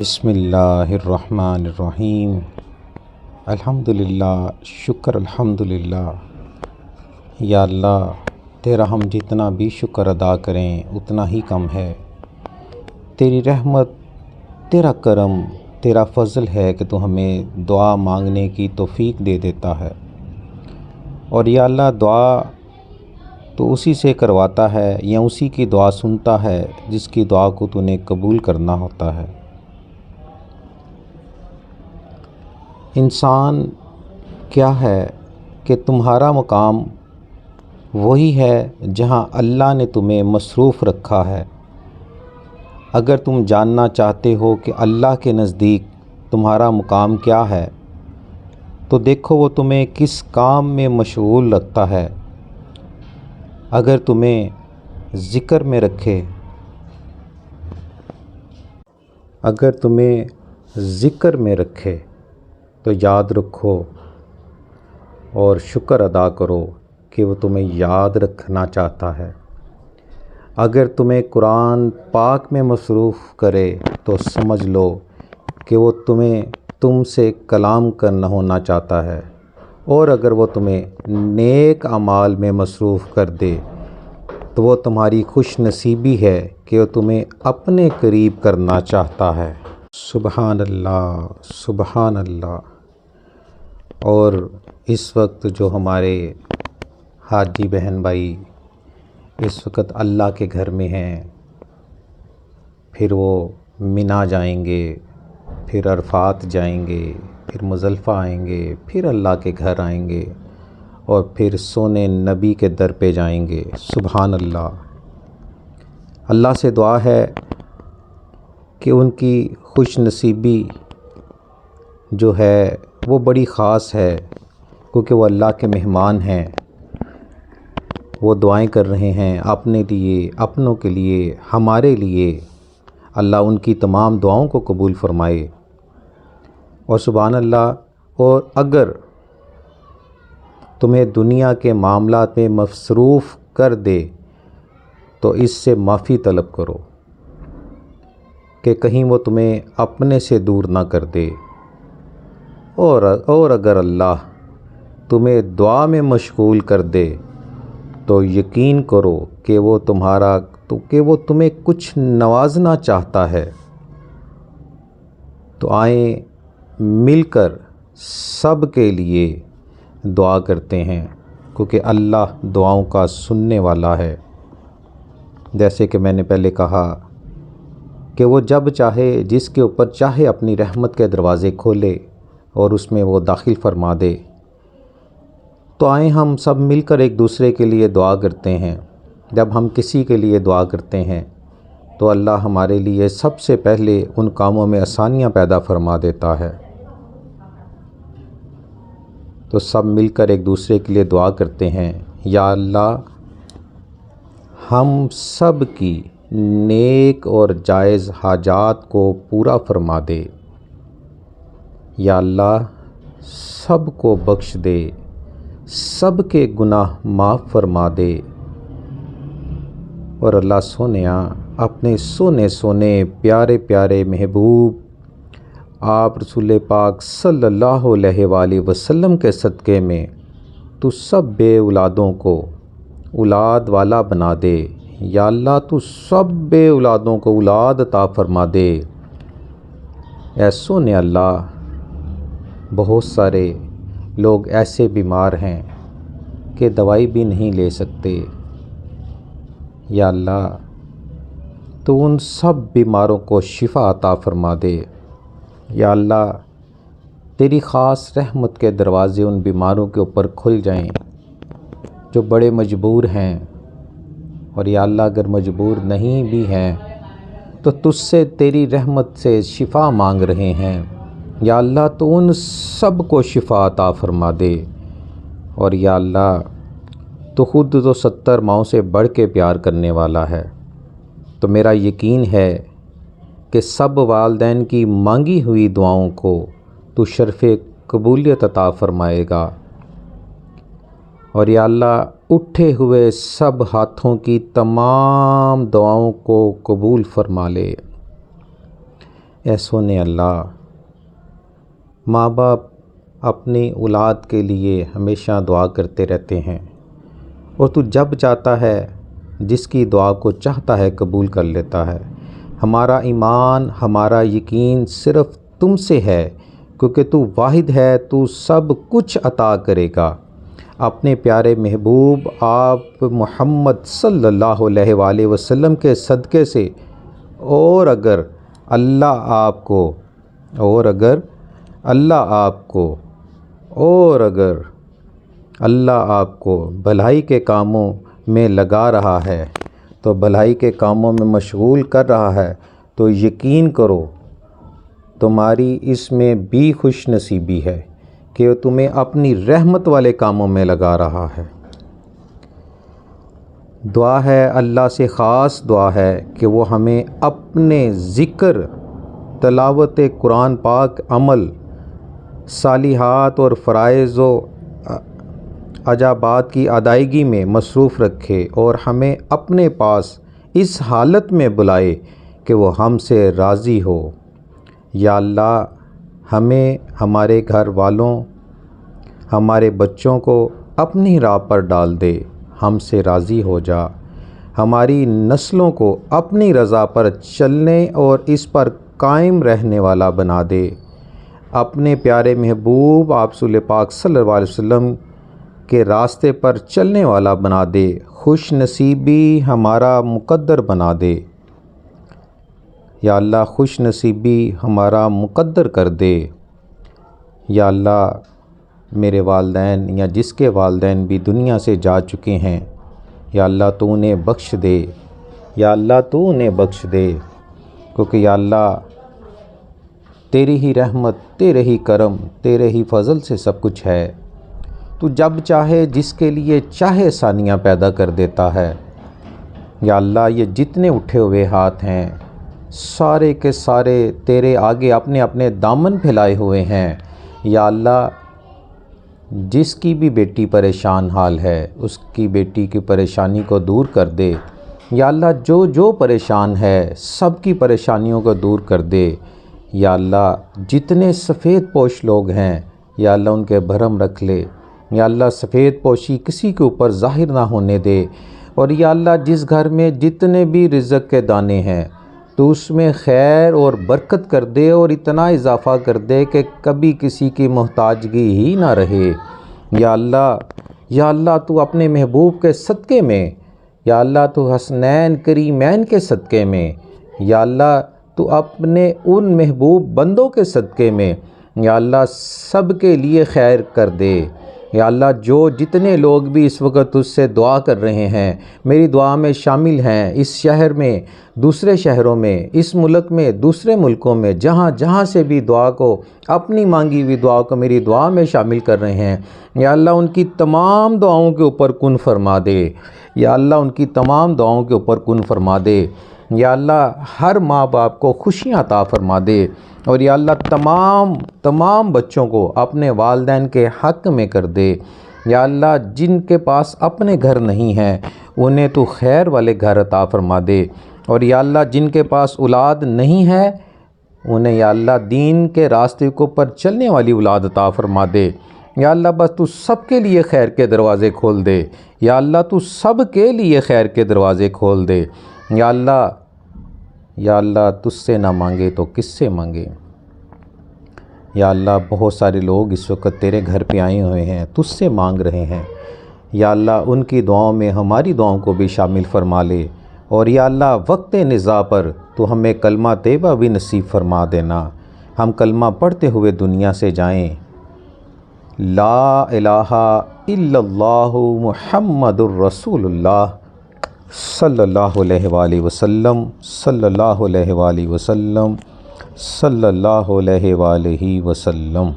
بسم اللہ الرحمن الرحیم۔ الحمدللہ، شکر الحمدللہ۔ یا اللہ، تیرا ہم جتنا بھی شکر ادا کریں اتنا ہی کم ہے۔ تیری رحمت، تیرا کرم، تیرا فضل ہے کہ تو ہمیں دعا مانگنے کی توفیق دے دیتا ہے۔ اور یا اللہ، دعا تو اسی سے کرواتا ہے یا اسی کی دعا سنتا ہے جس کی دعا کو تو نے قبول کرنا ہوتا ہے۔ انسان کیا ہے کہ تمہارا مقام وہی ہے جہاں اللہ نے تمہیں مصروف رکھا ہے۔ اگر تم جاننا چاہتے ہو کہ اللہ کے نزدیک تمہارا مقام کیا ہے تو دیکھو وہ تمہیں کس کام میں مشغول رکھتا ہے۔ اگر تمہیں ذکر میں رکھے، تو یاد رکھو اور شکر ادا کرو کہ وہ تمہیں یاد رکھنا چاہتا ہے۔ اگر تمہیں قرآن پاک میں مصروف کرے تو سمجھ لو کہ وہ تم سے کلام کرنا ہونا چاہتا ہے۔ اور اگر وہ تمہیں نیک اعمال میں مصروف کر دے تو وہ تمہاری خوش نصیبی ہے کہ وہ تمہیں اپنے قریب کرنا چاہتا ہے۔ سبحان اللہ، سبحان اللہ۔ اور اس وقت جو ہمارے حاجی بہن بھائی اس وقت اللہ کے گھر میں ہیں، پھر وہ منا جائیں گے، پھر عرفات جائیں گے، پھر مزدلفہ آئیں گے، پھر اللہ کے گھر آئیں گے اور پھر سونے نبی کے در پہ جائیں گے۔ سبحان اللہ۔ اللہ سے دعا ہے کہ ان کی خوش نصیبی جو ہے وہ بڑی خاص ہے، کیونکہ وہ اللہ کے مہمان ہیں۔ وہ دعائیں کر رہے ہیں اپنے لیے، اپنوں کے لیے، ہمارے لیے۔ اللہ ان کی تمام دعاؤں کو قبول فرمائے۔ اور سبحان اللہ، اور اگر تمہیں دنیا کے معاملات میں مصروف کر دے تو اس سے معافی طلب کرو کہ کہیں وہ تمہیں اپنے سے دور نہ کر دے۔ اور اگر اللہ تمہیں دعا میں مشغول کر دے تو یقین کرو کہ وہ تمہیں کچھ نوازنا چاہتا ہے۔ تو آئیں مل کر سب کے لیے دعا کرتے ہیں، کیونکہ اللہ دعاؤں کا سننے والا ہے۔ جیسے کہ میں نے پہلے کہا کہ وہ جب چاہے، جس کے اوپر چاہے اپنی رحمت کے دروازے کھولے اور اس میں وہ داخل فرما دے۔ تو آئیں ہم سب مل کر ایک دوسرے کے لیے دعا کرتے ہیں۔ جب ہم کسی کے لیے دعا کرتے ہیں تو اللہ ہمارے لیے سب سے پہلے ان کاموں میں آسانیاں پیدا فرما دیتا ہے۔ تو سب مل کر ایک دوسرے کے لیے دعا کرتے ہیں، یا اللہ ہم سب کی نیک اور جائز حاجات کو پورا فرما دے۔ یا اللہ سب کو بخش دے، سب کے گناہ معاف فرما دے۔ اور اللہ سونیا اپنے سونے پیارے پیارے محبوب آپ رسول پاک صلی اللہ علیہ وآلہ وسلم کے صدقے میں تو سب بے اولادوں کو اولاد والا بنا دے۔ یا اللہ تو سب بے اولادوں کو اولاد عطا فرما دے۔ اے سونے اللہ، بہت سارے لوگ ایسے بیمار ہیں کہ دوائی بھی نہیں لے سکتے۔ یا اللہ تو ان سب بیماروں کو شفا عطا فرما دے۔ یا اللہ تیری خاص رحمت کے دروازے ان بیماروں کے اوپر کھل جائیں جو بڑے مجبور ہیں، اور یا اللہ اگر مجبور نہیں بھی ہیں تو تجھ سے تیری رحمت سے شفا مانگ رہے ہیں۔ یا اللہ تو ان سب کو شفا عطا فرما دے۔ اور یا اللہ تو خود تو 70 ماؤں سے بڑھ کے پیار کرنے والا ہے، تو میرا یقین ہے کہ سب والدین کی مانگی ہوئی دعاؤں کو تو شرف قبولیت عطا فرمائے گا۔ اور یا اللہ اٹھے ہوئے سب ہاتھوں کی تمام دعاؤں کو قبول فرما لے۔ اے سونے اللہ، ماں باپ اپنی اولاد کے لیے ہمیشہ دعا کرتے رہتے ہیں، اور تو جب چاہتا ہے جس کی دعا کو چاہتا ہے قبول کر لیتا ہے۔ ہمارا ایمان، ہمارا یقین صرف تم سے ہے، کیونکہ تو واحد ہے، تو سب کچھ عطا کرے گا۔ اپنے پیارے محبوب آپ محمد صلی اللہ علیہ وآلہ وسلم کے صدقے سے، اور اگر اللہ آپ کو بھلائی کے کاموں میں لگا رہا ہے، تو بھلائی کے کاموں میں مشغول کر رہا ہے، تو یقین کرو تمہاری اس میں بھی خوش نصیبی ہے کہ وہ تمہیں اپنی رحمت والے کاموں میں لگا رہا ہے۔ دعا ہے، اللہ سے خاص دعا ہے کہ وہ ہمیں اپنے ذکر، تلاوت قرآن پاک، عمل، صالحات اور فرائض و واجبات کی ادائیگی میں مصروف رکھے، اور ہمیں اپنے پاس اس حالت میں بلائے کہ وہ ہم سے راضی ہو۔ یا اللہ، ہمیں، ہمارے گھر والوں، ہمارے بچوں کو اپنی راہ پر ڈال دے، ہم سے راضی ہو جا۔ ہماری نسلوں کو اپنی رضا پر چلنے اور اس پر قائم رہنے والا بنا دے۔ اپنے پیارے محبوب آپ رسول پاک صلی اللہ علیہ وسلم کے راستے پر چلنے والا بنا دے۔ خوش نصیبی ہمارا مقدر بنا دے۔ یا اللہ، خوش نصیبی ہمارا مقدر کر دے۔ یا اللہ، میرے والدین یا جس کے والدین بھی دنیا سے جا چکے ہیں، یا اللہ تو انہیں بخش دے، یا اللہ تو انہیں بخش دے، کیونکہ یا اللہ تیری ہی رحمت، تیرے ہی کرم، تیرے ہی فضل سے سب کچھ ہے۔ تو جب چاہے جس کے لیے چاہے آسانیاں پیدا کر دیتا ہے۔ یا اللہ، یہ جتنے اٹھے ہوئے ہاتھ ہیں، سارے کے سارے تیرے آگے اپنے اپنے دامن پھیلائے ہوئے ہیں۔ یا اللہ، جس کی بھی بیٹی پریشان حال ہے، اس کی بیٹی کی پریشانی کو دور کر دے۔ یا اللہ، جو پریشان ہے، سب کی پریشانیوں کو دور کر دے۔ یا اللہ، جتنے سفید پوش لوگ ہیں، یا اللہ ان کے بھرم رکھ لے۔ یا اللہ، سفید پوشی کسی کے اوپر ظاہر نہ ہونے دے۔ اور یا اللہ، جس گھر میں جتنے بھی رزق کے دانے ہیں، تو اس میں خیر اور برکت کر دے، اور اتنا اضافہ کر دے کہ کبھی کسی کی محتاجگی ہی نہ رہے۔ یا اللہ تو اپنے محبوب کے صدقے میں، یا اللہ تو حسنین کریمین کے صدقے میں، یا اللہ تو اپنے ان محبوب بندوں کے صدقے میں، یا اللہ سب کے لیے خیر کر دے۔ یا اللہ، جتنے لوگ بھی اس وقت اس سے دعا کر رہے ہیں، میری دعا میں شامل ہیں، اس شہر میں، دوسرے شہروں میں، اس ملک میں، دوسرے ملکوں میں، جہاں سے بھی دعا کو، اپنی مانگی ہوئی دعا کو میری دعا میں شامل کر رہے ہیں، یا اللہ ان کی تمام دعاؤں کے اوپر کن فرما دے۔ یا اللہ، ان کی تمام دعاؤں کے اوپر کن فرما دے۔ یا اللہ، ہر ماں باپ کو خوشیاں عطا فرما دے، اور یا اللہ تمام بچوں کو اپنے والدین کے حق میں کر دے۔ یا اللہ، جن کے پاس اپنے گھر نہیں ہیں، انہیں تو خیر والے گھر عطا فرما دے، اور یا اللہ جن کے پاس اولاد نہیں ہے، انہیں یا اللہ دین کے راستے کے اوپر چلنے والی اولاد عطا فرما دے۔ یا اللہ، بس تو سب کے لیے خیر کے دروازے کھول دے۔ یا اللہ، تو سب کے لیے خیر کے دروازے کھول دے۔ یا اللہ تجھ سے نہ مانگے تو کس سے مانگے۔ یا اللہ، بہت سارے لوگ اس وقت تیرے گھر پہ آئے ہوئے ہیں، تجھ سے مانگ رہے ہیں۔ یا اللہ، ان کی دعاؤں میں ہماری دعاؤں کو بھی شامل فرما لے، اور یا اللہ وقت نزاع پر تو ہمیں کلمہ طیبہ بھی نصیب فرما دینا، ہم کلمہ پڑھتے ہوئے دنیا سے جائیں۔ لا الہ الا اللہ محمد الرسول اللہ صلی اللہ علیہ وآلہ وسلم، صلی اللہ علیہ وآلہ وسلم، صلی اللہ علیہ وآلہ وسلم۔